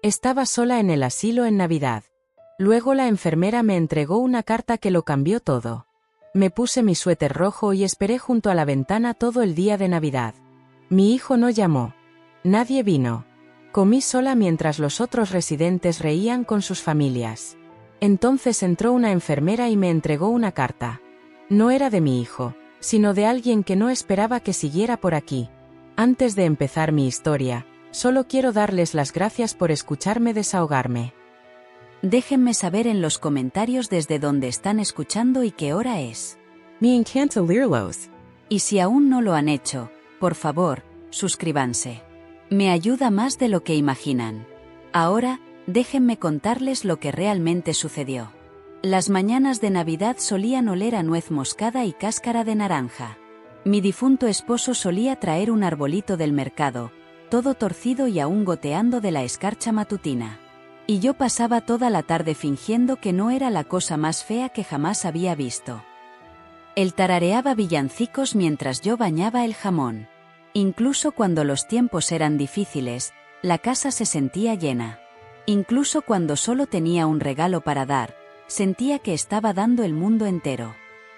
Estaba sola en el asilo en Navidad. Luego la enfermera me entregó una carta que lo cambió todo. Me puse mi suéter rojo y esperé junto a la ventana todo el día de Navidad. Mi hijo no llamó. Nadie vino. Comí sola mientras los otros residentes reían con sus familias. Entonces entró una enfermera y me entregó una carta. No era de mi hijo, sino de alguien que no esperaba que siguiera por aquí. Antes de empezar mi historia, solo quiero darles las gracias por escucharme desahogarme. Déjenme saber en los comentarios desde dónde están escuchando y qué hora es. Me encanta leerlos. Y si aún no lo han hecho, por favor, suscríbanse. Me ayuda más de lo que imaginan. Ahora, déjenme contarles lo que realmente sucedió. Las mañanas de Navidad solían oler a nuez moscada y cáscara de naranja. Mi difunto esposo solía traer un arbolito del mercado, todo torcido y aún goteando de la escarcha matutina. Y yo pasaba toda la tarde fingiendo que no era la cosa más fea que jamás había visto. Él tarareaba villancicos mientras yo bañaba el jamón. Incluso cuando los tiempos eran difíciles, la casa se sentía llena. Incluso cuando solo tenía un regalo para dar, sentía que estaba dando el mundo entero.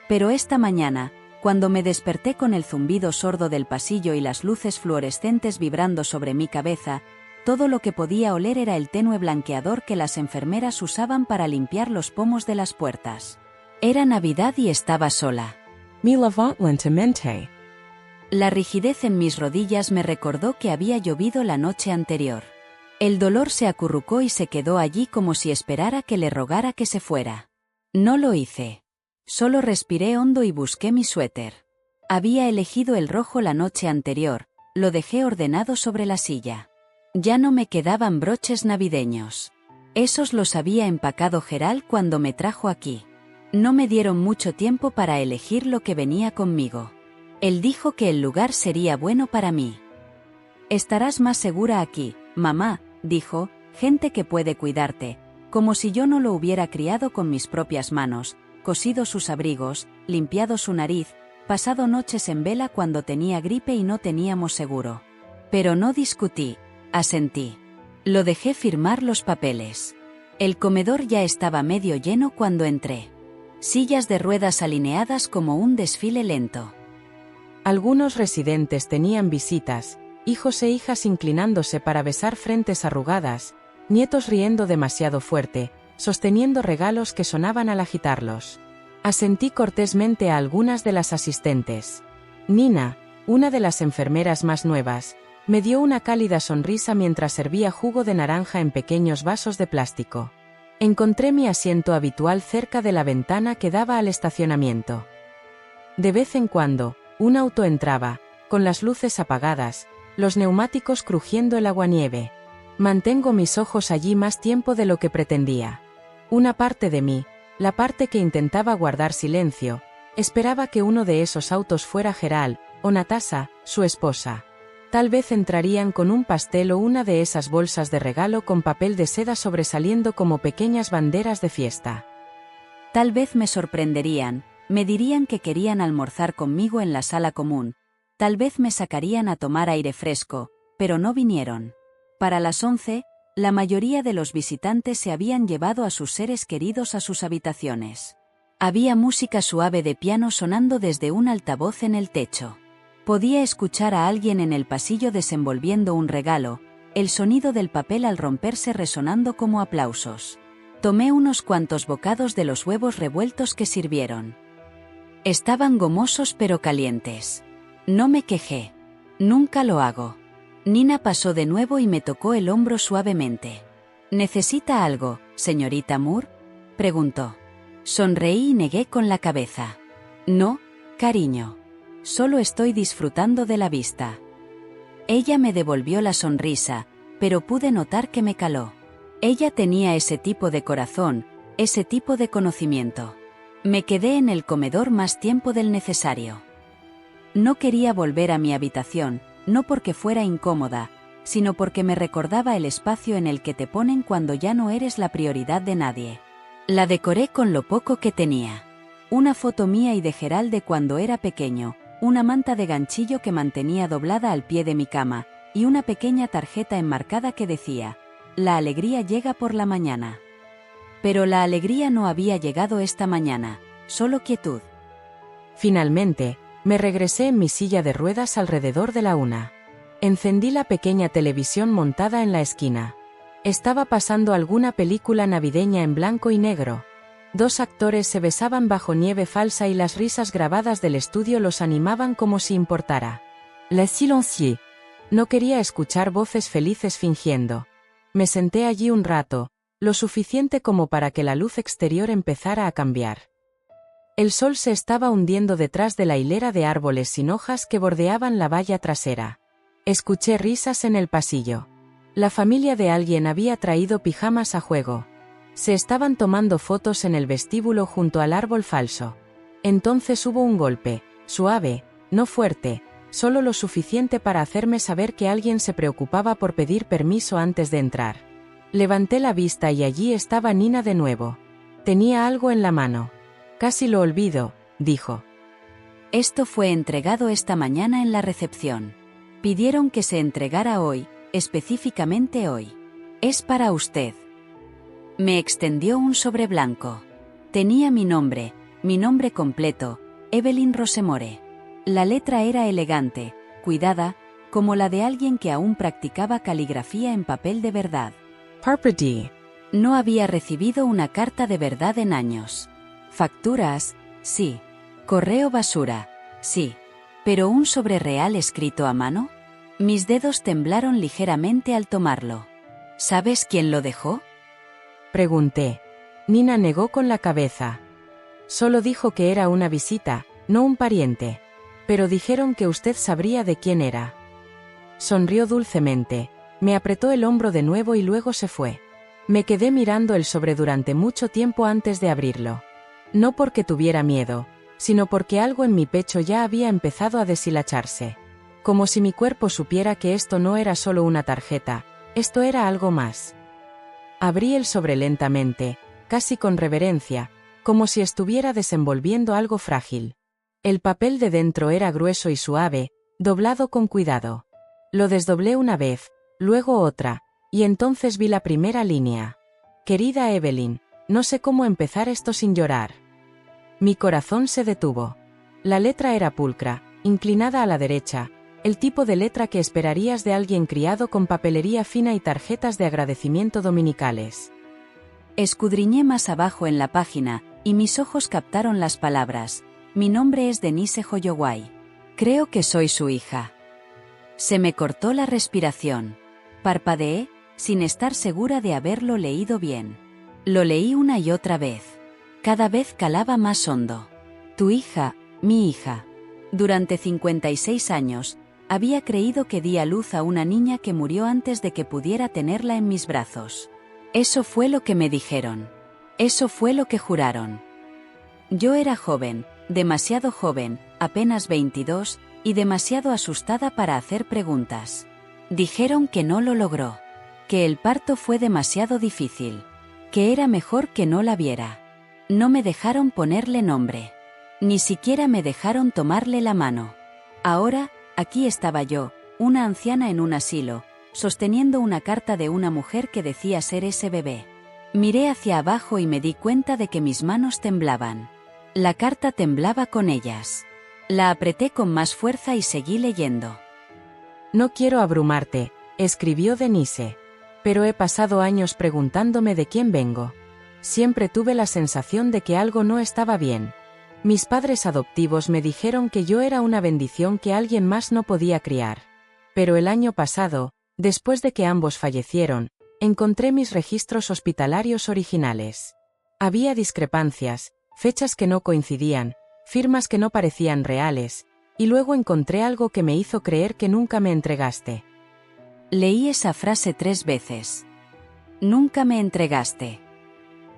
Pero esta mañana, cuando me desperté con el zumbido sordo del pasillo y las luces fluorescentes vibrando sobre mi cabeza, todo lo que podía oler era el tenue blanqueador que las enfermeras usaban para limpiar los pomos de las puertas. Era Navidad y estaba sola. Me lavant lentamente. La rigidez en mis rodillas me recordó que había llovido la noche anterior. El dolor se acurrucó y se quedó allí como si esperara que le rogara que se fuera. No lo hice. Solo respiré hondo y busqué mi suéter. Había elegido el rojo la noche anterior, lo dejé ordenado sobre la silla. Ya no me quedaban broches navideños. Esos los había empacado Gerald cuando me trajo aquí. No me dieron mucho tiempo para elegir lo que venía conmigo. Él dijo que el lugar sería bueno para mí. Estarás más segura aquí, mamá, dijo, gente que puede cuidarte, como si yo no lo hubiera criado con mis propias manos, cosido sus abrigos, limpiado su nariz, pasado noches en vela cuando tenía gripe y no teníamos seguro. Pero no discutí. Asentí. Lo dejé firmar los papeles. El comedor ya estaba medio lleno cuando entré. Sillas de ruedas alineadas como un desfile lento. Algunos residentes tenían visitas, hijos e hijas inclinándose para besar frentes arrugadas, nietos riendo demasiado fuerte, sosteniendo regalos que sonaban al agitarlos. Asentí cortésmente a algunas de las asistentes. Nina, una de las enfermeras más nuevas, me dio una cálida sonrisa mientras servía jugo de naranja en pequeños vasos de plástico. Encontré mi asiento habitual cerca de la ventana que daba al estacionamiento. De vez en cuando, un auto entraba, con las luces apagadas, los neumáticos crujiendo el aguanieve. Mantengo mis ojos allí más tiempo de lo que pretendía. Una parte de mí, la parte que intentaba guardar silencio, esperaba que uno de esos autos fuera Gerald, o Natasha, su esposa. Tal vez entrarían con un pastel o una de esas bolsas de regalo con papel de seda sobresaliendo como pequeñas banderas de fiesta. Tal vez me sorprenderían, me dirían que querían almorzar conmigo en la sala común, tal vez me sacarían a tomar aire fresco, pero no vinieron. Para las 11, la mayoría de los visitantes se habían llevado a sus seres queridos a sus habitaciones. Había música suave de piano sonando desde un altavoz en el techo. Podía escuchar a alguien en el pasillo desenvolviendo un regalo, el sonido del papel al romperse resonando como aplausos. Tomé unos cuantos bocados de los huevos revueltos que sirvieron. Estaban gomosos pero calientes. No me quejé. Nunca lo hago. Nina pasó de nuevo y me tocó el hombro suavemente. ¿Necesita algo, señorita Moore?, preguntó. Sonreí y negué con la cabeza. No, cariño. Solo estoy disfrutando de la vista. Ella me devolvió la sonrisa, pero pude notar que me caló. Ella tenía ese tipo de corazón, ese tipo de conocimiento. Me quedé en el comedor más tiempo del necesario. No quería volver a mi habitación, no porque fuera incómoda, sino porque me recordaba el espacio en el que te ponen cuando ya no eres la prioridad de nadie. La decoré con lo poco que tenía. Una foto mía y de Gerald de cuando era pequeño, una manta de ganchillo que mantenía doblada al pie de mi cama, y una pequeña tarjeta enmarcada que decía: la alegría llega por la mañana. Pero la alegría no había llegado esta mañana, solo quietud. Finalmente, me regresé en mi silla de ruedas alrededor de la 1. Encendí la pequeña televisión montada en la esquina. Estaba pasando alguna película navideña en blanco y negro. 2 actores se besaban bajo nieve falsa y las risas grabadas del estudio los animaban como si importara. Le silencié. No quería escuchar voces felices fingiendo. Me senté allí un rato, lo suficiente como para que la luz exterior empezara a cambiar. El sol se estaba hundiendo detrás de la hilera de árboles sin hojas que bordeaban la valla trasera. Escuché risas en el pasillo. La familia de alguien había traído pijamas a juego. Se estaban tomando fotos en el vestíbulo junto al árbol falso. Entonces hubo un golpe, suave, no fuerte, solo lo suficiente para hacerme saber que alguien se preocupaba por pedir permiso antes de entrar. Levanté la vista y allí estaba Nina de nuevo. Tenía algo en la mano. Casi lo olvido, dijo. Esto fue entregado esta mañana en la recepción. Pidieron que se entregara hoy, específicamente hoy. Es para usted. Me extendió un sobre blanco. Tenía mi nombre completo, Evelyn Rosemore. La letra era elegante, cuidada, como la de alguien que aún practicaba caligrafía en papel de verdad. Parpedy. No había recibido una carta de verdad en años. Facturas, sí. Correo basura, sí. ¿Pero un sobre real escrito a mano? Mis dedos temblaron ligeramente al tomarlo. ¿Sabes quién lo dejó? Pregunté. Nina negó con la cabeza. Solo dijo que era una visita, no un pariente. Pero dijeron que usted sabría de quién era. Sonrió dulcemente, me apretó el hombro de nuevo y luego se fue. Me quedé mirando el sobre durante mucho tiempo antes de abrirlo. No porque tuviera miedo, sino porque algo en mi pecho ya había empezado a deshilacharse. Como si mi cuerpo supiera que esto no era solo una tarjeta, esto era algo más. Abrí el sobre lentamente, casi con reverencia, como si estuviera desenvolviendo algo frágil. El papel de dentro era grueso y suave, doblado con cuidado. Lo desdoblé una vez, luego otra, y entonces vi la primera línea. Querida Evelyn, no sé cómo empezar esto sin llorar. Mi corazón se detuvo. La letra era pulcra, inclinada a la derecha, el tipo de letra que esperarías de alguien criado con papelería fina y tarjetas de agradecimiento dominicales. Escudriñé más abajo en la página, y mis ojos captaron las palabras. Mi nombre es Denise Holloway. Creo que soy su hija. Se me cortó la respiración. Parpadeé, sin estar segura de haberlo leído bien. Lo leí una y otra vez. Cada vez calaba más hondo. Tu hija, mi hija. Durante 56 años, había creído que di a luz a una niña que murió antes de que pudiera tenerla en mis brazos. Eso fue lo que me dijeron. Eso fue lo que juraron. Yo era joven, demasiado joven, apenas 22, y demasiado asustada para hacer preguntas. Dijeron que no lo logró. Que el parto fue demasiado difícil. Que era mejor que no la viera. No me dejaron ponerle nombre. Ni siquiera me dejaron tomarle la mano. Ahora, aquí estaba yo, una anciana en un asilo, sosteniendo una carta de una mujer que decía ser ese bebé. Miré hacia abajo y me di cuenta de que mis manos temblaban. La carta temblaba con ellas. La apreté con más fuerza y seguí leyendo. No quiero abrumarte, escribió Denise. Pero he pasado años preguntándome de quién vengo. Siempre tuve la sensación de que algo no estaba bien. Mis padres adoptivos me dijeron que yo era una bendición que alguien más no podía criar. Pero el año pasado, después de que ambos fallecieron, encontré mis registros hospitalarios originales. Había discrepancias, fechas que no coincidían, firmas que no parecían reales, y luego encontré algo que me hizo creer que nunca me entregaste. Leí esa frase 3 veces. Nunca me entregaste.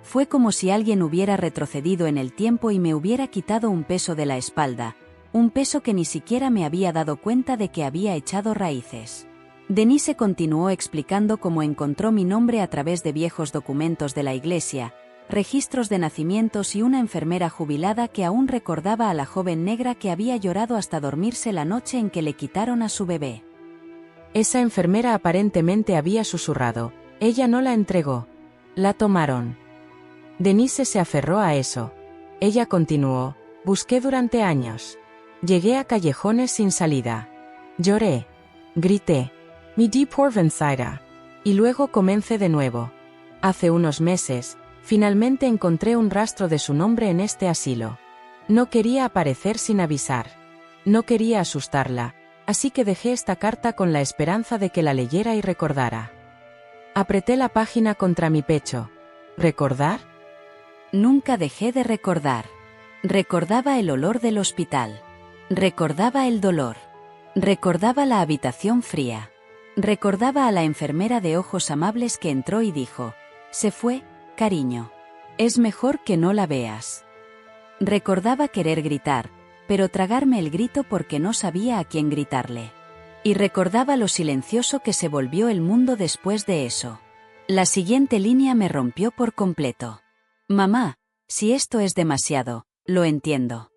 Fue como si alguien hubiera retrocedido en el tiempo y me hubiera quitado un peso de la espalda, un peso que ni siquiera me había dado cuenta de que había echado raíces. Denise continuó explicando cómo encontró mi nombre a través de viejos documentos de la iglesia, registros de nacimientos y una enfermera jubilada que aún recordaba a la joven negra que había llorado hasta dormirse la noche en que le quitaron a su bebé. Esa enfermera aparentemente había susurrado, Ella no la entregó. La tomaron. Denise se aferró a eso. Ella continuó, busqué durante años. Llegué a callejones sin salida. Lloré. Grité. Mi di por vencida. Y luego comencé de nuevo. Hace unos meses, finalmente encontré un rastro de su nombre en este asilo. No quería aparecer sin avisar. No quería asustarla, así que dejé esta carta con la esperanza de que la leyera y recordara. Apreté la página contra mi pecho. ¿Recordar? Nunca dejé de recordar. Recordaba el olor del hospital. Recordaba el dolor. Recordaba la habitación fría. Recordaba a la enfermera de ojos amables que entró y dijo: «Se fue, cariño. Es mejor que no la veas». Recordaba querer gritar, pero tragarme el grito porque no sabía a quién gritarle. Y recordaba lo silencioso que se volvió el mundo después de eso. La siguiente línea me rompió por completo. «Mamá, si esto es demasiado, lo entiendo.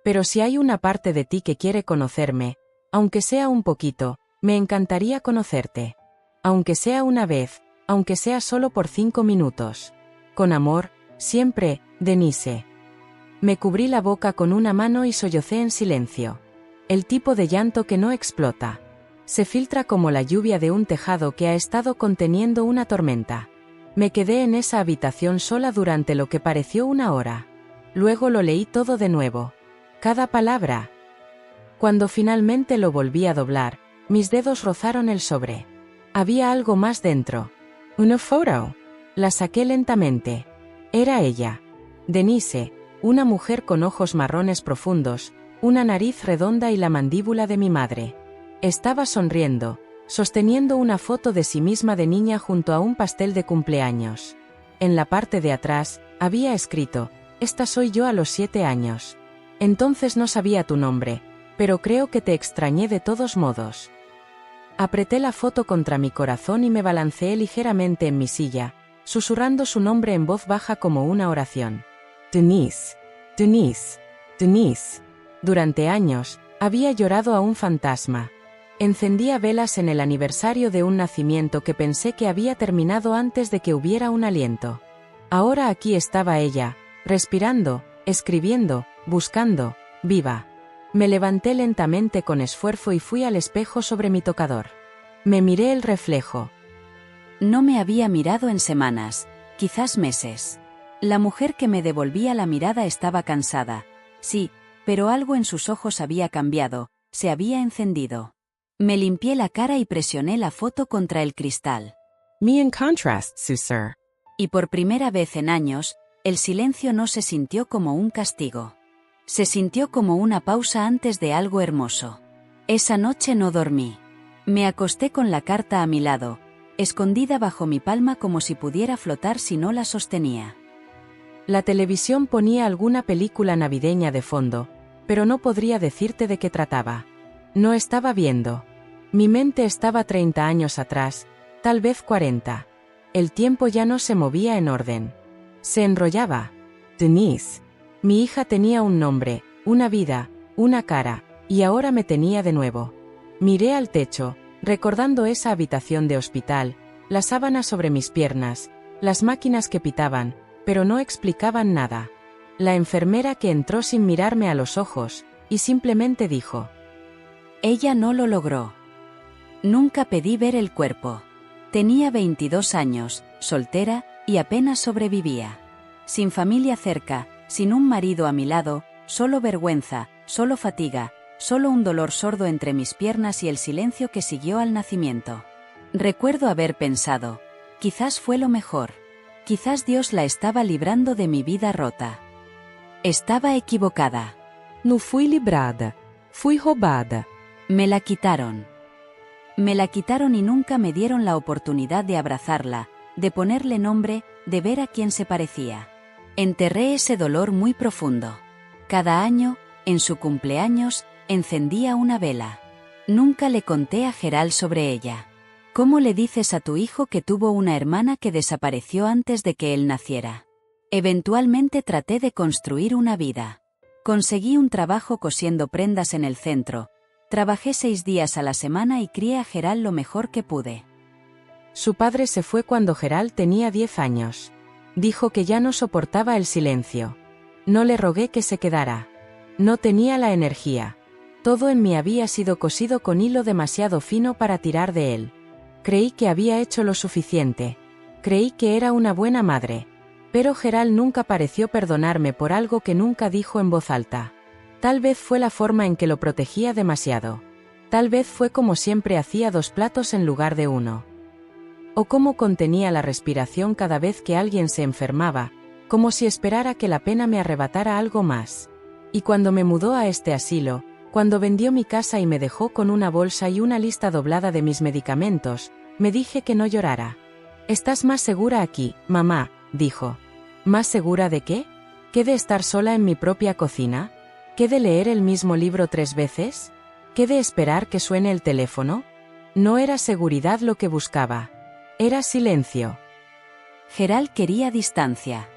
Pero si hay una parte de ti que quiere conocerme, aunque sea un poquito, me encantaría conocerte. Aunque sea una vez, aunque sea solo por 5 minutos. Con amor, siempre, Denise». Me cubrí la boca con una mano y sollocé en silencio. El tipo de llanto que no explota. Se filtra como la lluvia de un tejado que ha estado conteniendo una tormenta. Me quedé en esa habitación sola durante lo que pareció una hora. Luego lo leí todo de nuevo. Cada palabra. Cuando finalmente lo volví a doblar, mis dedos rozaron el sobre. Había algo más dentro. Una foto. La saqué lentamente. Era ella. Denise, una mujer con ojos marrones profundos, una nariz redonda y la mandíbula de mi madre. Estaba sonriendo, sosteniendo una foto de sí misma de niña junto a un pastel de cumpleaños. En la parte de atrás, había escrito: «Esta soy yo a los 7 años. Entonces no sabía tu nombre, pero creo que te extrañé de todos modos». Apreté la foto contra mi corazón y me balanceé ligeramente en mi silla, susurrando su nombre en voz baja como una oración. Denise, Denise, Denise. Durante años, había llorado a un fantasma. Encendía velas en el aniversario de un nacimiento que pensé que había terminado antes de que hubiera un aliento. Ahora aquí estaba ella, respirando, escribiendo, buscando, viva. Me levanté lentamente con esfuerzo y fui al espejo sobre mi tocador. Me miré el reflejo. No me había mirado en semanas, quizás meses. La mujer que me devolvía la mirada estaba cansada. Sí, pero algo en sus ojos había cambiado, se había encendido. Me limpié la cara y presioné la foto contra el cristal. Me en contrast, sir. Y por primera vez en años, el silencio no se sintió como un castigo. Se sintió como una pausa antes de algo hermoso. Esa noche no dormí. Me acosté con la carta a mi lado, escondida bajo mi palma como si pudiera flotar si no la sostenía. La televisión ponía alguna película navideña de fondo, pero no podría decirte de qué trataba. No estaba viendo. Mi mente estaba 30 años atrás, tal vez 40. El tiempo ya no se movía en orden. Se enrollaba. Denise. Mi hija tenía un nombre, una vida, una cara, y ahora me tenía de nuevo. Miré al techo, recordando esa habitación de hospital, las sábanas sobre mis piernas, las máquinas que pitaban, pero no explicaban nada. La enfermera que entró sin mirarme a los ojos, y simplemente dijo: «Ella no lo logró. Nunca pedí ver el cuerpo. Tenía 22 años, soltera, y apenas sobrevivía. Sin familia cerca, sin un marido a mi lado, solo vergüenza, solo fatiga, solo un dolor sordo entre mis piernas y el silencio que siguió al nacimiento. Recuerdo haber pensado, quizás fue lo mejor. Quizás Dios la estaba librando de mi vida rota. Estaba equivocada. No fui librada, fui roubada». Me la quitaron. Me la quitaron y nunca me dieron la oportunidad de abrazarla, de ponerle nombre, de ver a quién se parecía. Enterré ese dolor muy profundo. Cada año, en su cumpleaños, encendía una vela. Nunca le conté a Gerald sobre ella. ¿Cómo le dices a tu hijo que tuvo una hermana que desapareció antes de que él naciera? Eventualmente traté de construir una vida. Conseguí un trabajo cosiendo prendas en el centro. Trabajé 6 días a la semana y crié a Gerald lo mejor que pude. Su padre se fue cuando Gerald tenía 10 años. Dijo que ya no soportaba el silencio. No le rogué que se quedara. No tenía la energía. Todo en mí había sido cosido con hilo demasiado fino para tirar de él. Creí que había hecho lo suficiente. Creí que era una buena madre. Pero Gerald nunca pareció perdonarme por algo que nunca dijo en voz alta. Tal vez fue la forma en que lo protegía demasiado. Tal vez fue como siempre hacía 2 platos en lugar de 1. O cómo contenía la respiración cada vez que alguien se enfermaba, como si esperara que la pena me arrebatara algo más. Y cuando me mudó a este asilo, cuando vendió mi casa y me dejó con una bolsa y una lista doblada de mis medicamentos, me dije que no llorara. «Estás más segura aquí, mamá», dijo. «¿Más segura de qué? ¿Qué de estar sola en mi propia cocina? ¿Qué de leer el mismo libro 3 veces? ¿Qué de esperar que suene el teléfono?» No era seguridad lo que buscaba. Era silencio. Gerald quería distancia.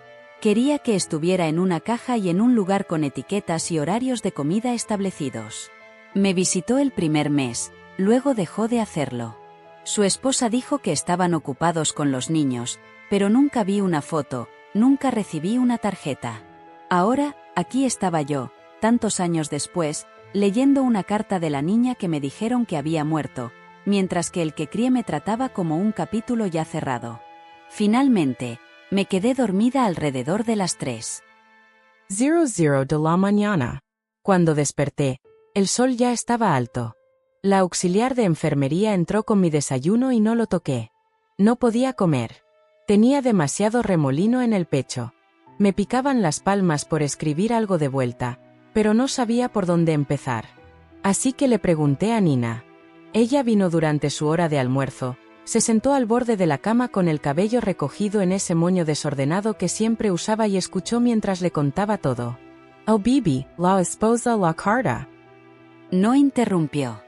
Quería que estuviera en una caja y en un lugar con etiquetas y horarios de comida establecidos. Me visitó el primer mes, luego dejó de hacerlo. Su esposa dijo que estaban ocupados con los niños, pero nunca vi una foto, nunca recibí una tarjeta. Ahora, aquí estaba yo, tantos años después, leyendo una carta de la niña que me dijeron que había muerto, mientras que el que crié me trataba como un capítulo ya cerrado. Finalmente, me quedé dormida alrededor de las 3:00 de la mañana. Cuando desperté, el sol ya estaba alto. La auxiliar de enfermería entró con mi desayuno y no lo toqué. No podía comer. Tenía demasiado remolino en el pecho. Me picaban las palmas por escribir algo de vuelta, pero no sabía por dónde empezar. Así que le pregunté a Nina. Ella vino durante su hora de almuerzo, se sentó al borde de la cama con el cabello recogido en ese moño desordenado que siempre usaba y escuchó mientras le contaba todo. «Oh Bibi, la esposa la carta». No interrumpió.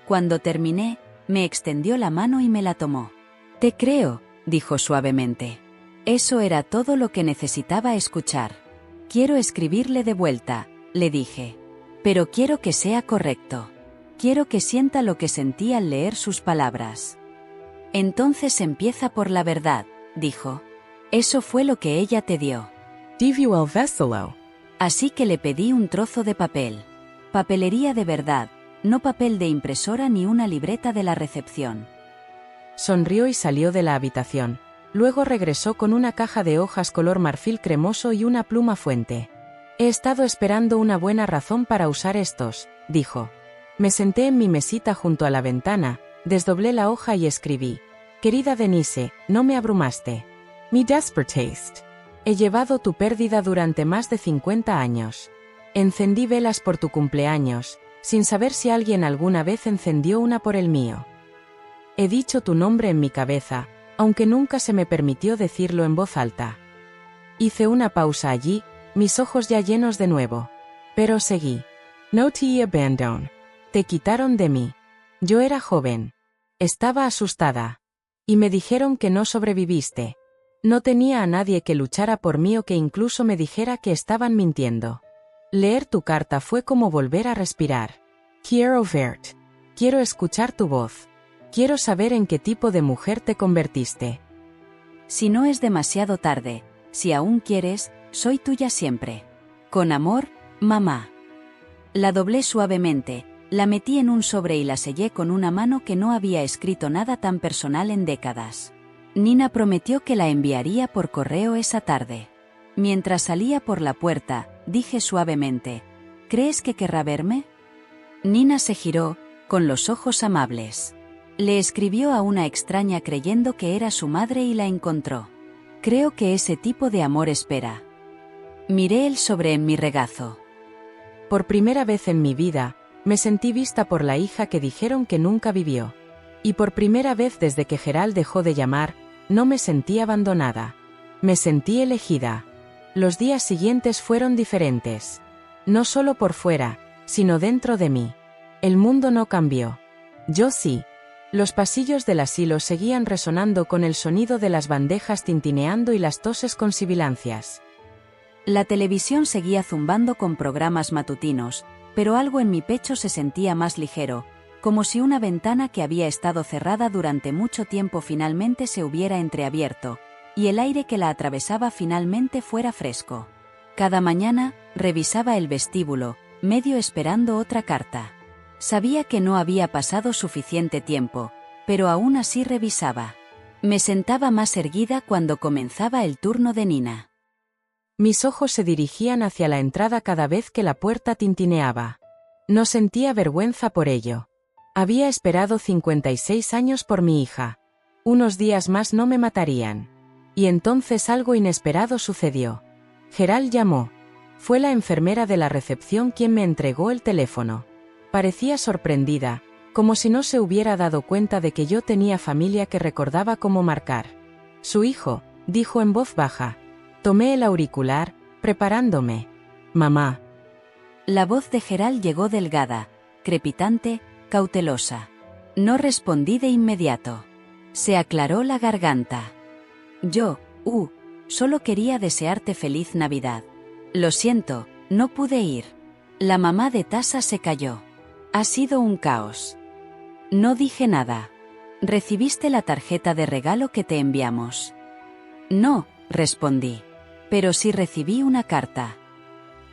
Cuando terminé, me extendió la mano y me la tomó. «Te creo», dijo suavemente. Eso era todo lo que necesitaba escuchar. «Quiero escribirle de vuelta», le dije. «Pero quiero que sea correcto. Quiero que sienta lo que sentí al leer sus palabras». «Entonces empieza por la verdad», dijo. «Eso fue lo que ella te dio». «Diviu el veselo». Así que le pedí un trozo de papel. Papelería de verdad, no papel de impresora ni una libreta de la recepción. Sonrió y salió de la habitación. Luego regresó con una caja de hojas color marfil cremoso y una pluma fuente. «He estado esperando una buena razón para usar estos», dijo. Me senté en mi mesita junto a la ventana, desdoblé la hoja y escribí. «Querida Denise, no me abrumaste. Mi desperate taste. He llevado tu pérdida durante más de 50 años. Encendí velas por tu cumpleaños, sin saber si alguien alguna vez encendió una por el mío. He dicho tu nombre en mi cabeza, aunque nunca se me permitió decirlo en voz alta». Hice una pausa allí, mis ojos ya llenos de nuevo. Pero seguí. «No te abandon. Te quitaron de mí. Yo era joven. Estaba asustada. Y me dijeron que no sobreviviste. No tenía a nadie que luchara por mí o que incluso me dijera que estaban mintiendo. Leer tu carta fue como volver a respirar. Quiero verte. Quiero escuchar tu voz. Quiero saber en qué tipo de mujer te convertiste». Si no es demasiado tarde, si aún quieres, soy tuya siempre. Con amor, mamá. La doblé suavemente, la metí en un sobre y la sellé con una mano que no había escrito nada tan personal en décadas. Nina prometió que la enviaría por correo esa tarde. Mientras salía por la puerta, dije suavemente, «¿Crees que querrá verme?» Nina se giró, con los ojos amables. Le escribió a una extraña creyendo que era su madre y la encontró. Creo que ese tipo de amor espera. Miré el sobre en mi regazo. Por primera vez en mi vida, me sentí vista por la hija que dijeron que nunca vivió. Y por primera vez desde que Gerald dejó de llamar, no me sentí abandonada. Me sentí elegida. Los días siguientes fueron diferentes. No solo por fuera, sino dentro de mí. El mundo no cambió. Yo sí. Los pasillos del asilo seguían resonando con el sonido de las bandejas tintineando y las toses con sibilancias. La televisión seguía zumbando con programas matutinos, pero algo en mi pecho se sentía más ligero, como si una ventana que había estado cerrada durante mucho tiempo finalmente se hubiera entreabierto, y el aire que la atravesaba finalmente fuera fresco. Cada mañana, revisaba el vestíbulo, medio esperando otra carta. Sabía que no había pasado suficiente tiempo, pero aún así revisaba. Me sentaba más erguida cuando comenzaba el turno de Nina. Mis ojos se dirigían hacia la entrada cada vez que la puerta tintineaba. No sentía vergüenza por ello. Había esperado 56 años por mi hija. Unos días más no me matarían. Y entonces algo inesperado sucedió. Gerald llamó. Fue la enfermera de la recepción quien me entregó el teléfono. Parecía sorprendida, como si no se hubiera dado cuenta de que yo tenía familia que recordaba cómo marcar. Su hijo, dijo en voz baja. Tomé el auricular, preparándome. Mamá. La voz de Gerald llegó delgada, crepitante, cautelosa. No respondí de inmediato. Se aclaró la garganta. Yo, solo quería desearte feliz Navidad. Lo siento, no pude ir. La mamá de Tasa se calló. Ha sido un caos. No dije nada. ¿Recibiste la tarjeta de regalo que te enviamos? No, respondí. Pero sí recibí una carta.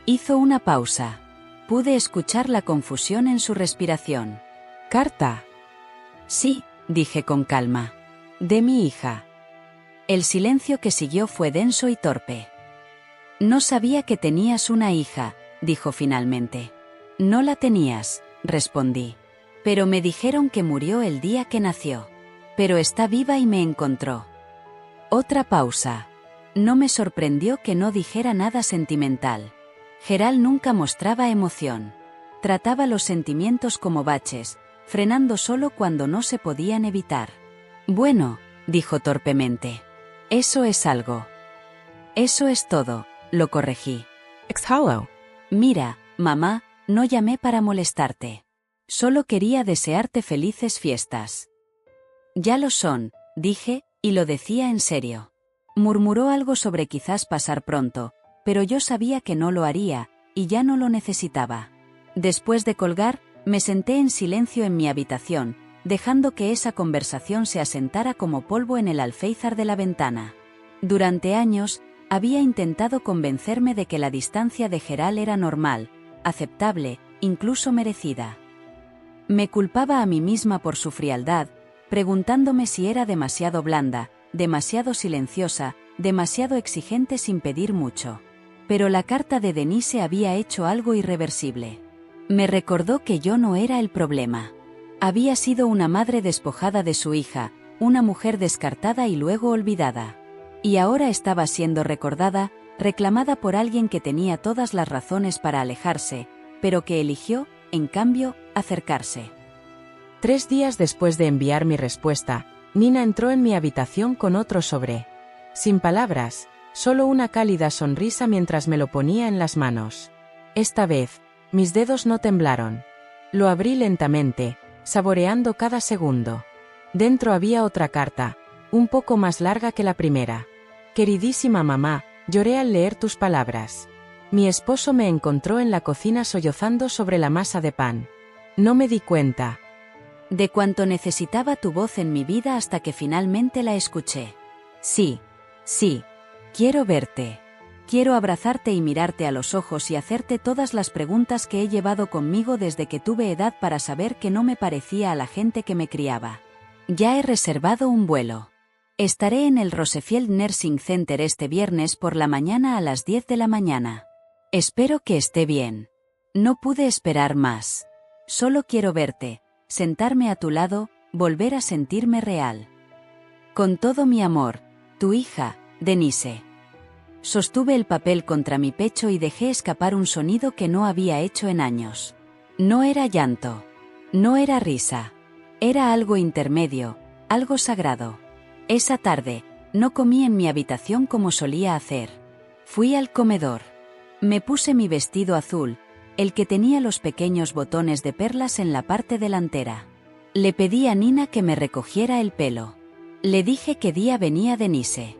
Hizo una pausa. Pude escuchar la confusión en su respiración. ¿Carta? Sí, dije con calma. De mi hija. El silencio que siguió fue denso y torpe. No sabía que tenías una hija, dijo finalmente. No la tenías, respondí. Pero me dijeron que murió el día que nació. Pero está viva y me encontró. Otra pausa. No me sorprendió que no dijera nada sentimental. Gerald nunca mostraba emoción. Trataba los sentimientos como baches, frenando solo cuando no se podían evitar. Bueno, dijo torpemente. Eso es algo. Eso es todo, lo corregí. Exhalo. Mira, mamá, no llamé para molestarte. Solo quería desearte felices fiestas. Ya lo son, dije, y lo decía en serio. Murmuró algo sobre quizás pasar pronto, pero yo sabía que no lo haría, y ya no lo necesitaba. Después de colgar, me senté en silencio en mi habitación, dejando que esa conversación se asentara como polvo en el alféizar de la ventana. Durante años, había intentado convencerme de que la distancia de Gerald era normal, aceptable, incluso merecida. Me culpaba a mí misma por su frialdad, preguntándome si era demasiado blanda, demasiado silenciosa, demasiado exigente sin pedir mucho. Pero la carta de Denise había hecho algo irreversible. Me recordó que yo no era el problema. Había sido una madre despojada de su hija, una mujer descartada y luego olvidada. Y ahora estaba siendo recordada, reclamada por alguien que tenía todas las razones para alejarse, pero que eligió, en cambio, acercarse. 3 días después de enviar mi respuesta, Nina entró en mi habitación con otro sobre. Sin palabras, solo una cálida sonrisa mientras me lo ponía en las manos. Esta vez, mis dedos no temblaron. Lo abrí lentamente, saboreando cada segundo. Dentro había otra carta, un poco más larga que la primera. Queridísima mamá, lloré al leer tus palabras. Mi esposo me encontró en la cocina sollozando sobre la masa de pan. No me di cuenta de cuánto necesitaba tu voz en mi vida hasta que finalmente la escuché. Sí, quiero verte. Quiero abrazarte y mirarte a los ojos y hacerte todas las preguntas que he llevado conmigo desde que tuve edad para saber que no me parecía a la gente que me criaba. Ya he reservado un vuelo. Estaré en el Rosefield Nursing Center este viernes por la mañana a las 10 de la mañana. Espero que esté bien. No pude esperar más. Solo quiero verte, sentarme a tu lado, volver a sentirme real. Con todo mi amor, tu hija, Denise. Sostuve el papel contra mi pecho y dejé escapar un sonido que no había hecho en años. No era llanto. No era risa. Era algo intermedio, algo sagrado. Esa tarde, no comí en mi habitación como solía hacer. Fui al comedor. Me puse mi vestido azul, el que tenía los pequeños botones de perlas en la parte delantera. Le pedí a Nina que me recogiera el pelo. Le dije qué día venía Denise.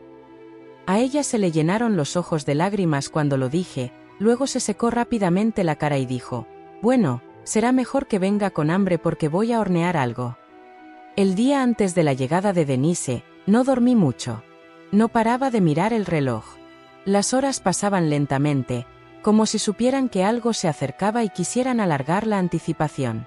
A ella se le llenaron los ojos de lágrimas cuando lo dije, luego se secó rápidamente la cara y dijo, bueno, Será mejor que venga con hambre porque voy a hornear algo. El día antes de la llegada de Denise, no dormí mucho. No paraba de mirar el reloj. Las horas pasaban lentamente, como si supieran que algo se acercaba y quisieran alargar la anticipación.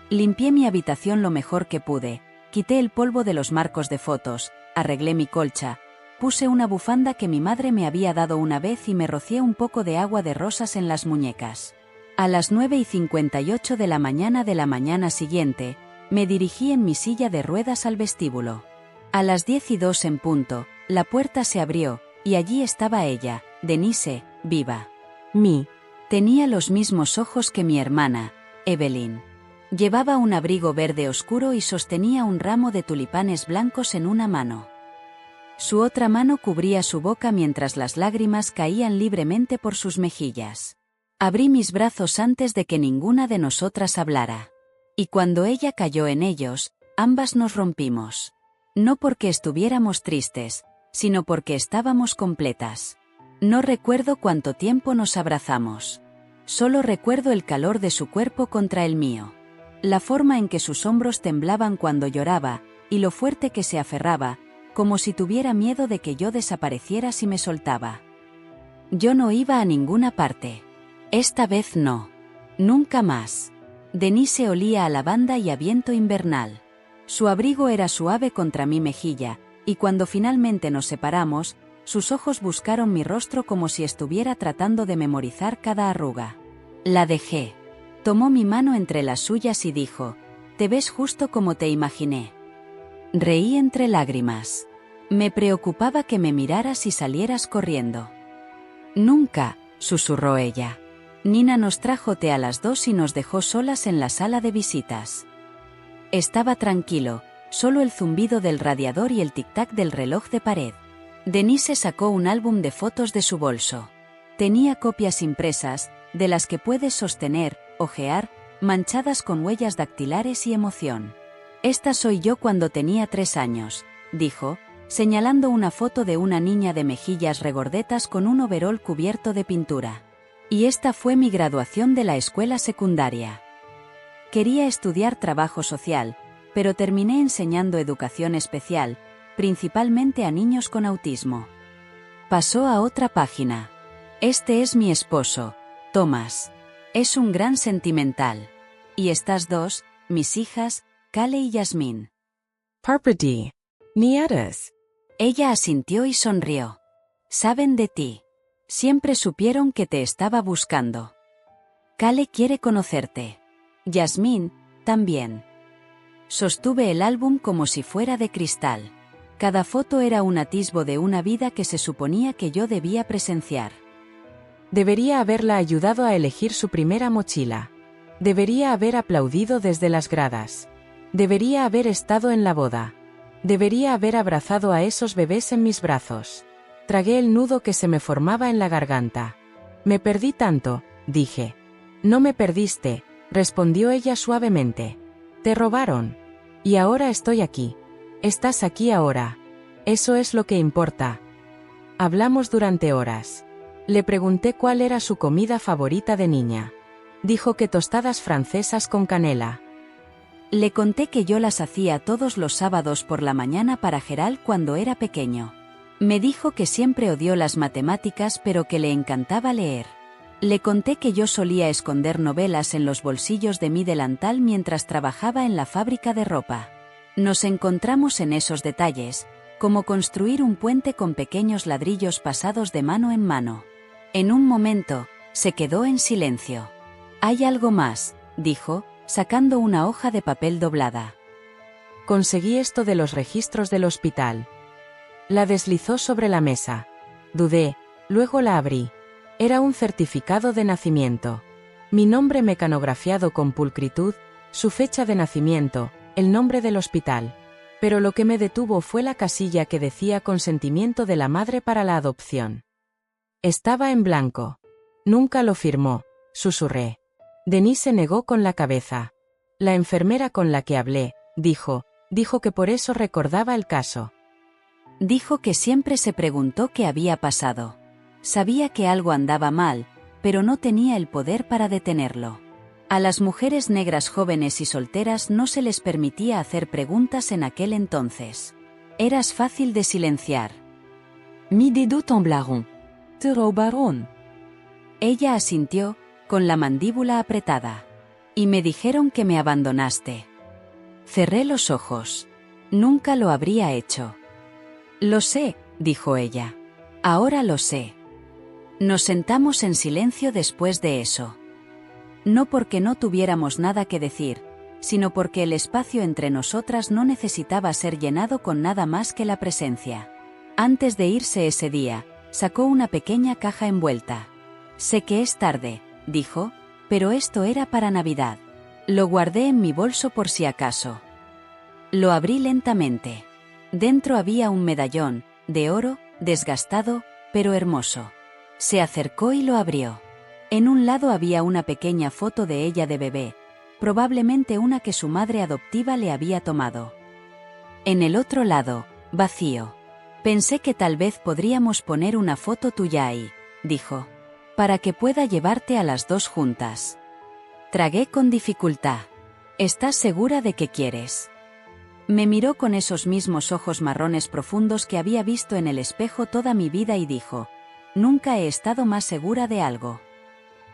Limpié mi habitación lo mejor que pude, quité el polvo de los marcos de fotos, arreglé mi colcha, puse una bufanda que mi madre me había dado una vez y me rocié un poco de agua de rosas en las muñecas. A las 9:58 de la mañana siguiente, me dirigí en mi silla de ruedas al vestíbulo. A las 10:02 en punto, la puerta se abrió, y allí estaba ella, Denise, viva. Tenía los mismos ojos que mi hermana, Evelyn. Llevaba un abrigo verde oscuro y sostenía un ramo de tulipanes blancos en una mano. Su otra mano cubría su boca mientras las lágrimas caían libremente por sus mejillas. Abrí mis brazos antes de que ninguna de nosotras hablara. Y cuando ella cayó en ellos, ambas nos rompimos. No porque estuviéramos tristes, sino porque estábamos completas. No recuerdo cuánto tiempo nos abrazamos. Solo recuerdo el calor de su cuerpo contra el mío. La forma en que sus hombros temblaban cuando lloraba, y lo fuerte que se aferraba, como si tuviera miedo de que yo desapareciera si me soltaba. Yo no iba a ninguna parte. Esta vez no. Nunca más. Denise olía a lavanda y a viento invernal. Su abrigo era suave contra mi mejilla, y cuando finalmente nos separamos, sus ojos buscaron mi rostro como si estuviera tratando de memorizar cada arruga. La dejé. Tomó mi mano entre las suyas y dijo: «Te ves justo como te imaginé». Reí entre lágrimas. Me preocupaba que me miraras y salieras corriendo. «Nunca», susurró ella. Nina nos trajo té a las 2 y nos dejó solas en la sala de visitas. Estaba tranquilo, solo el zumbido del radiador y el tic-tac del reloj de pared. Denise sacó un álbum de fotos de su bolso. Tenía copias impresas, de las que puedes sostener, ojear, manchadas con huellas dactilares y emoción. «Esta soy yo cuando tenía 3 años», dijo, señalando una foto de una niña de mejillas regordetas con un overol cubierto de pintura. «Y esta fue mi graduación de la escuela secundaria. Quería estudiar trabajo social, pero terminé enseñando educación especial, principalmente a niños con autismo». Pasó a otra página. «Este es mi esposo, Thomas. Es un gran sentimental. Y estas dos, mis hijas, Kale y Yasmín». Parpati. Nietas. Ella asintió y sonrió. «Saben de ti. Siempre supieron que te estaba buscando. Kale quiere conocerte. Yasmín, también». Sostuve el álbum como si fuera de cristal. Cada foto era un atisbo de una vida que se suponía que yo debía presenciar. Debería haberla ayudado a elegir su primera mochila. Debería haber aplaudido desde las gradas. Debería haber estado en la boda. Debería haber abrazado a esos bebés en mis brazos. Tragué el nudo que se me formaba en la garganta. «Me perdí tanto», dije. «No me perdiste», respondió ella suavemente. «Te robaron. Y ahora estoy aquí. Estás aquí ahora. Eso es lo que importa». Hablamos durante horas. Le pregunté cuál era su comida favorita de niña. Dijo que tostadas francesas con canela. Le conté que yo las hacía todos los sábados por la mañana para Gerald cuando era pequeño. Me dijo que siempre odió las matemáticas pero que le encantaba leer. Le conté que yo solía esconder novelas en los bolsillos de mi delantal mientras trabajaba en la fábrica de ropa. Nos encontramos en esos detalles, como construir un puente con pequeños ladrillos pasados de mano en mano. En un momento, se quedó en silencio. «Hay algo más», dijo, sacando una hoja de papel doblada. «Conseguí esto de los registros del hospital». La deslizó sobre la mesa. Dudé, luego la abrí. Era un certificado de nacimiento. Mi nombre mecanografiado con pulcritud, su fecha de nacimiento, el nombre del hospital. Pero lo que me detuvo fue la casilla que decía consentimiento de la madre para la adopción. Estaba en blanco. «Nunca lo firmó», susurré. Denise negó con la cabeza. «La enfermera con la que hablé», dijo que por eso recordaba el caso. Dijo que siempre se preguntó qué había pasado. Sabía que algo andaba mal, pero no tenía el poder para detenerlo. A las mujeres negras jóvenes y solteras no se les permitía hacer preguntas en aquel entonces. Eras fácil de silenciar. Mis dedos temblaron. Te robaron. Ella asintió, con la mandíbula apretada. Y me dijeron que me abandonaste. Cerré los ojos. Nunca lo habría hecho. Lo sé, dijo ella. Ahora lo sé. Nos sentamos en silencio después de eso. No porque no tuviéramos nada que decir, sino porque el espacio entre nosotras no necesitaba ser llenado con nada más que la presencia. Antes de irse ese día, sacó una pequeña caja envuelta. Sé que es tarde, dijo, pero esto era para Navidad. Lo guardé en mi bolso por si acaso. Lo abrí lentamente. Dentro había un medallón, de oro, desgastado, pero hermoso. Se acercó y lo abrió. En un lado había una pequeña foto de ella de bebé, probablemente una que su madre adoptiva le había tomado. En el otro lado, vacío. Pensé que tal vez podríamos poner una foto tuya ahí, dijo, para que pueda llevarte a las dos juntas. Tragué con dificultad. ¿Estás segura de que quieres? Me miró con esos mismos ojos marrones profundos que había visto en el espejo toda mi vida y dijo, nunca he estado más segura de algo.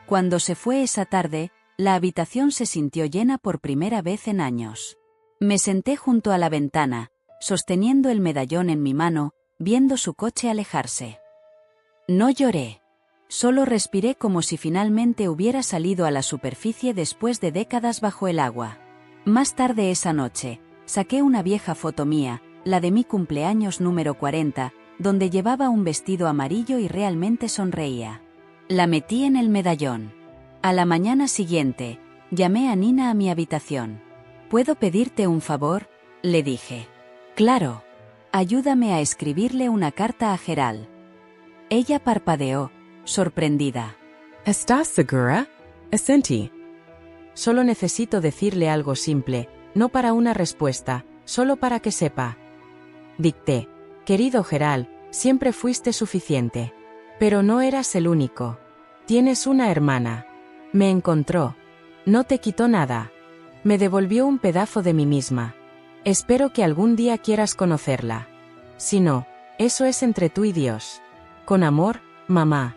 Cuando se fue esa tarde, la habitación se sintió llena por primera vez en años. Me senté junto a la ventana, sosteniendo el medallón en mi mano, viendo su coche alejarse. No lloré. Solo respiré como si finalmente hubiera salido a la superficie después de décadas bajo el agua. Más tarde esa noche, saqué una vieja foto mía, la de mi cumpleaños número 40, donde llevaba un vestido amarillo y realmente sonreía. La metí en el medallón. A la mañana siguiente, llamé a Nina a mi habitación. ¿Puedo pedirte un favor?, le dije. Claro. Ayúdame a escribirle una carta a Gerald. Ella parpadeó, sorprendida. ¿Estás segura? Asentí. Solo necesito decirle algo simple, no para una respuesta, solo para que sepa. Dicté. Querido Gerald, siempre fuiste suficiente. Pero no eras el único. Tienes una hermana. Me encontró. No te quitó nada. Me devolvió un pedazo de mí misma. Espero que algún día quieras conocerla. Si no, eso es entre tú y Dios. Con amor, mamá.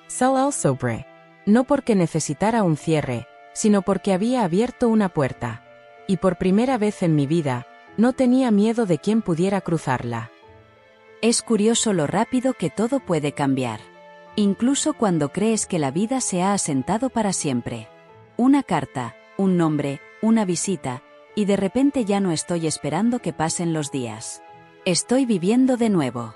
Sal al sobre. No porque necesitara un cierre, sino porque había abierto una puerta. Y por primera vez en mi vida, no tenía miedo de quién pudiera cruzarla. Es curioso lo rápido que todo puede cambiar. Incluso cuando crees que la vida se ha asentado para siempre. Una carta, un nombre, una visita, y de repente ya no estoy esperando que pasen los días. Estoy viviendo de nuevo.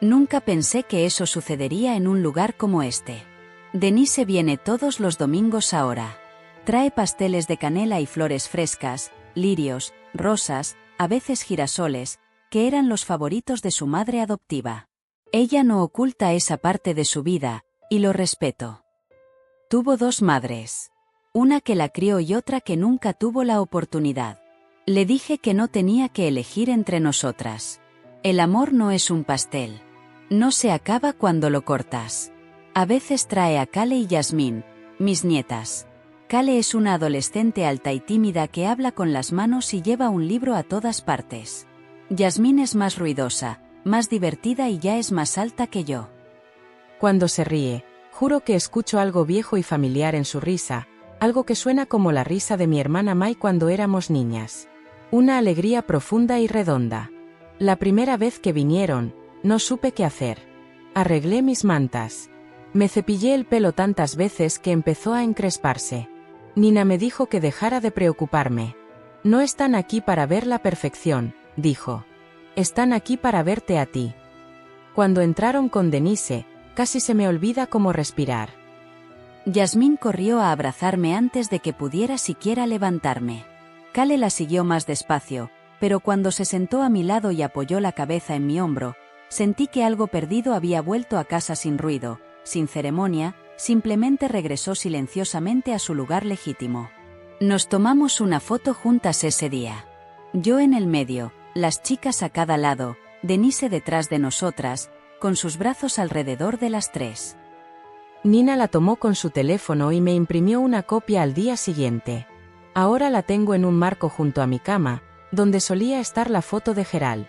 Nunca pensé que eso sucedería en un lugar como este. Denise viene todos los domingos ahora. Trae pasteles de canela y flores frescas, lirios, rosas, a veces girasoles, que eran los favoritos de su madre adoptiva. Ella no oculta esa parte de su vida, y lo respeto. Tuvo dos madres. Una que la crió y otra que nunca tuvo la oportunidad. Le dije que no tenía que elegir entre nosotras. El amor no es un pastel. No se acaba cuando lo cortas. A veces trae a Kale y Yasmín, mis nietas. Kale es una adolescente alta y tímida que habla con las manos y lleva un libro a todas partes. Yasmín es más ruidosa, más divertida y ya es más alta que yo. Cuando se ríe, juro que escucho algo viejo y familiar en su risa, algo que suena como la risa de mi hermana Mai cuando éramos niñas. Una alegría profunda y redonda. La primera vez que vinieron, no supe qué hacer. Arreglé mis mantas. Me cepillé el pelo tantas veces que empezó a encresparse. Nina me dijo que dejara de preocuparme. No están aquí para ver la perfección, dijo. Están aquí para verte a ti. Cuando entraron con Denise, casi se me olvida cómo respirar. Yasmín corrió a abrazarme antes de que pudiera siquiera levantarme. Kale la siguió más despacio, pero cuando se sentó a mi lado y apoyó la cabeza en mi hombro, sentí que algo perdido había vuelto a casa sin ruido, sin ceremonia, simplemente regresó silenciosamente a su lugar legítimo. Nos tomamos una foto juntas ese día. Yo en el medio, las chicas a cada lado, Denise detrás de nosotras, con sus brazos alrededor de las tres. Nina la tomó con su teléfono y me imprimió una copia al día siguiente. Ahora la tengo en un marco junto a mi cama, donde solía estar la foto de Gerald.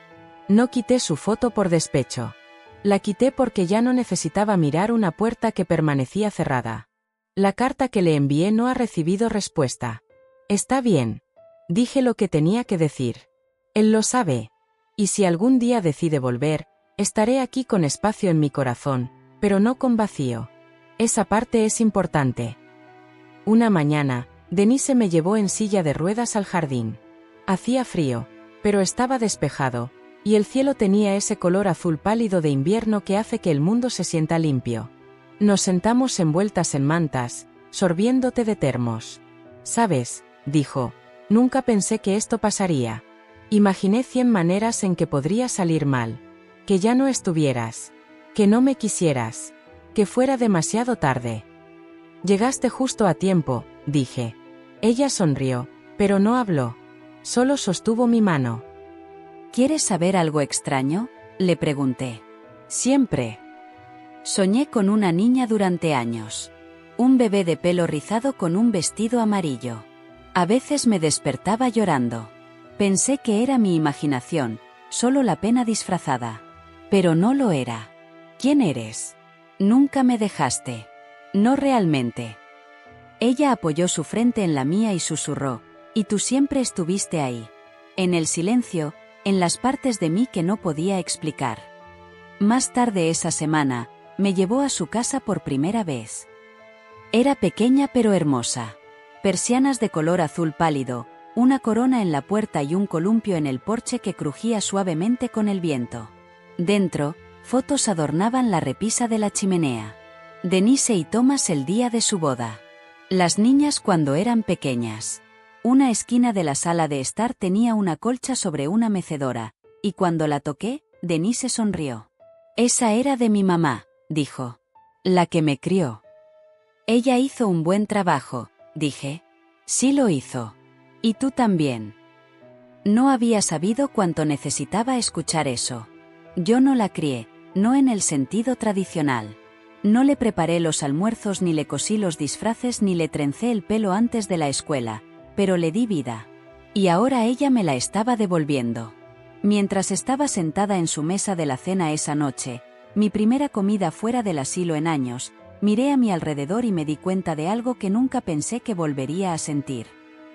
No quité su foto por despecho. La quité porque ya no necesitaba mirar una puerta que permanecía cerrada. La carta que le envié no ha recibido respuesta. Está bien. Dije lo que tenía que decir. Él lo sabe. Y si algún día decide volver, estaré aquí con espacio en mi corazón, pero no con vacío. Esa parte es importante. Una mañana, Denise me llevó en silla de ruedas al jardín. Hacía frío, pero estaba despejado, y el cielo tenía ese color azul pálido de invierno que hace que el mundo se sienta limpio. Nos sentamos envueltas en mantas, sorbiendo té de termos. «¿Sabes?», dijo, «nunca pensé que esto pasaría. Imaginé 100 maneras en que podría salir mal. Que ya no estuvieras. Que no me quisieras. Que fuera demasiado tarde». «Llegaste justo a tiempo», dije. Ella sonrió, pero no habló. Solo sostuvo mi mano. ¿Quieres saber algo extraño?, le pregunté. Siempre. Soñé con una niña durante años. Un bebé de pelo rizado con un vestido amarillo. A veces me despertaba llorando. Pensé que era mi imaginación, solo la pena disfrazada. Pero no lo era. ¿Quién eres? Nunca me dejaste. No realmente. Ella apoyó su frente en la mía y susurró, y tú siempre estuviste ahí. En el silencio, en las partes de mí que no podía explicar. Más tarde esa semana, me llevó a su casa por primera vez. Era pequeña pero hermosa. Persianas de color azul pálido, una corona en la puerta y un columpio en el porche que crujía suavemente con el viento. Dentro, fotos adornaban la repisa de la chimenea. Denise y Thomas el día de su boda. Las niñas cuando eran pequeñas. Una esquina de la sala de estar tenía una colcha sobre una mecedora, y cuando la toqué, Denise sonrió. «Esa era de mi mamá», dijo. «La que me crió». «Ella hizo un buen trabajo», dije. «Sí lo hizo. Y tú también». No había sabido cuánto necesitaba escuchar eso. Yo no la crié, no en el sentido tradicional. No le preparé los almuerzos ni le cosí los disfraces ni le trencé el pelo antes de la escuela, pero le di vida. Y ahora ella me la estaba devolviendo. Mientras estaba sentada en su mesa de la cena esa noche, mi primera comida fuera del asilo en años, miré a mi alrededor y me di cuenta de algo que nunca pensé que volvería a sentir.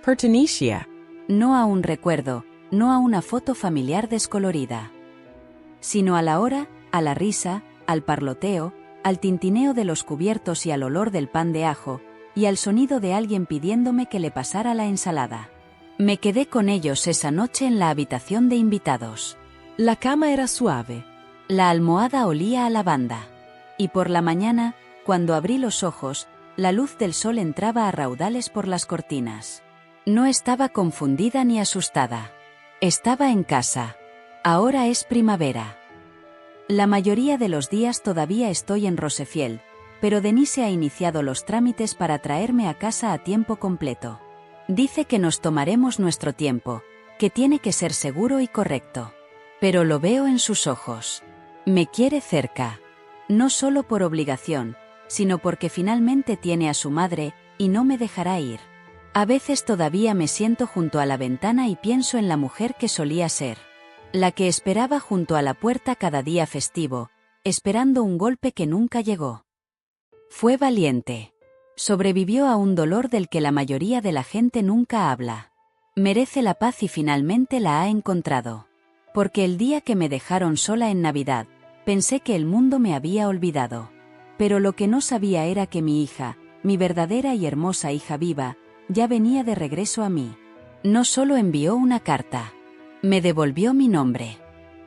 Pertenencia. No a un recuerdo, no a una foto familiar descolorida. Sino a la hora, a la risa, al parloteo, al tintineo de los cubiertos y al olor del pan de ajo, y al sonido de alguien pidiéndome que le pasara la ensalada. Me quedé con ellos esa noche en la habitación de invitados. La cama era suave. La almohada olía a lavanda. Y por la mañana, cuando abrí los ojos, la luz del sol entraba a raudales por las cortinas. No estaba confundida ni asustada. Estaba en casa. Ahora es primavera. La mayoría de los días todavía estoy en Rosefield, pero Denise ha iniciado los trámites para traerme a casa a tiempo completo. Dice que nos tomaremos nuestro tiempo, que tiene que ser seguro y correcto. Pero lo veo en sus ojos. Me quiere cerca. No solo por obligación, sino porque finalmente tiene a su madre, y no me dejará ir. A veces todavía me siento junto a la ventana y pienso en la mujer que solía ser. La que esperaba junto a la puerta cada día festivo, esperando un golpe que nunca llegó. Fue valiente. Sobrevivió a un dolor del que la mayoría de la gente nunca habla. Merece la paz y finalmente la ha encontrado. Porque el día que me dejaron sola en Navidad, pensé que el mundo me había olvidado. Pero lo que no sabía era que mi hija, mi verdadera y hermosa hija viva, ya venía de regreso a mí. No solo envió una carta. Me devolvió mi nombre.